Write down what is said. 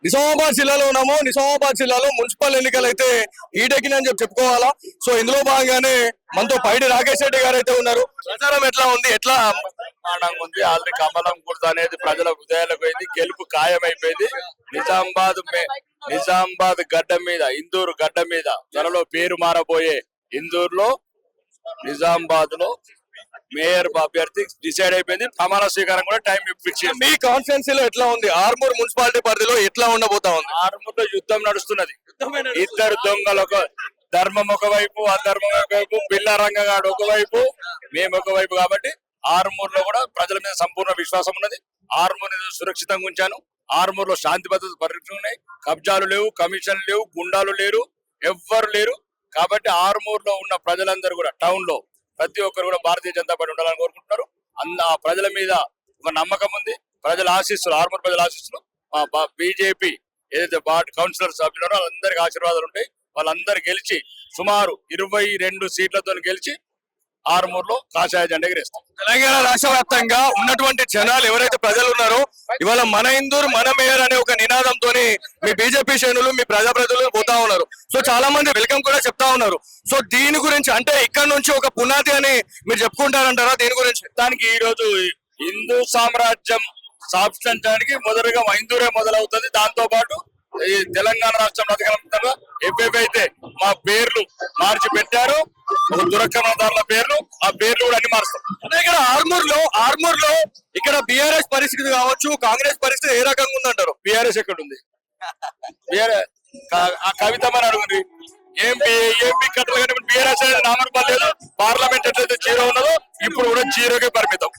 నిజామాబాద్ జిల్లాలో ఉన్నాము. నిజామాబాద్ జిల్లాలో మున్సిపల్ ఎన్నికలు అయితే ఈటెక్కినని చెప్పుకోవాలా. సో ఇందులో భాగంగానే మనతో పైడి రాకేష్ రెడ్డి గారు అయితే ఉన్నారు. ప్రచారం ఎట్లా ఉంది, ఎట్లా బ్రహ్మాండంగా ఉంది. ఆల్రెడీ కమలం గుర్తు అనేది ప్రజల హృదయాలకు పోయింది. గెలుపు ఖాయమైపోయింది. నిజామాబాద్ గడ్డ మీద, ఇందూరు గడ్డ మీద త్వరలో పేరు మారబోయే ఇందూరులో నిజామాబాద్ లో మేయర్ అభ్యర్థి డిసైడ్ అయిపోయింది. ప్రమాణ స్వీకారం కూడా టైం ఫిక్స్ చేసి. మీ కాన్స్టిట్యున్సీలో ఎట్లా ఉంది? ఆర్మూర్ మున్సిపాలిటీ పరిధిలో ఎట్లా ఉండబోతా ఉంది? ఆర్మూర్లో యుద్ధం నడుస్తున్నది. ఇద్దరు దొంగలు, ఒక ధర్మం ఒకవైపు, అధర్మం ఒకవైపు, పిల్లరంగగాడు ఒకవైపు, మేము ఒకవైపు. కాబట్టి ఆర్మూర్ లో కూడా ప్రజల మీద సంపూర్ణ విశ్వాసం ఉన్నది. ఆర్మూర్ సురక్షితంగా ఉంచాను. ఆర్మూర్ లో శాంతి భద్రత పరిరక్షణ ఉన్నాయి. కబ్జాలు లేవు, కమిషన్లు లేవు, గుండాలు లేరు, ఎవ్వరు లేరు. కాబట్టి ఆర్మూర్ లో ఉన్న ప్రజలందరూ కూడా, టౌన్ లో ప్రతి ఒక్కరు కూడా భారతీయ జనతా పార్టీ ఉండాలని కోరుకుంటున్నారు. ఆ ప్రజల మీద ఒక నమ్మకం ఉంది. ప్రజల ఆశీస్సులు, ఆర్మూర్ ప్రజల ఆశీస్సులు, బీజేపీ ఏదైతే కౌన్సిలర్ సభ్యులు వాళ్ళందరికీ ఆశీర్వాదాలు ఉంటాయి. వాళ్ళందరూ గెలిచి సుమారు 22 సీట్లతో గెలిచి ఆర్మూర్ లో కాషాయ జెండా ఎగరేస్తాం. తెలంగాణ రాష్ట్ర వ్యాప్తంగా ఉన్నటువంటి జనాలు ఎవరైతే ప్రజలు ఉన్నారో ఇవాళ మన ఇందూరు మన మేయర్ అనే ఒక నినాదంతో మీ బీజేపీ శ్రేణులు, మీ ప్రజాప్రతినిధులు పోతా ఉన్నారు. సో చాలా మంది వెల్కమ్ కూడా చెప్తా ఉన్నారు. సో దీని గురించి అంటే ఇక్కడ నుంచి ఒక పునాది అని మీరు చెప్పుకుంటారంటారా? దీని గురించి దానికి ఈ రోజు హిందూ సామ్రాజ్యం స్థాపించడానికి మొదలుగా ఇందూరే మొదలవుతుంది. దాంతో పాటు ఈ తెలంగాణ రాష్ట్రంలో అధికారంగా ఎవైతే మా పేర్లు మార్చి పెట్టారో, ఒక దురక్రమదారుల పేర్లు, ఆ పేర్లు కూడా అన్ని మారుస్తాం. ఇక్కడ ఆర్మూర్ లో ఇక్కడ బీఆర్ఎస్ పరిస్థితి కావచ్చు, కాంగ్రెస్ పరిస్థితి ఏ రకంగా ఉందంటారు? బీఆర్ఎస్ ఎక్కడుంది? ఆ కవితమని అడుగుంది. ఏపీ కట్టలు కానీ బీఆర్ఎస్ అనేది నామరూపాలు లేదు. పార్లమెంట్ ఎట్లయితే జీరో ఉన్నదో ఇప్పుడు కూడా జీరోకే పరిమితం.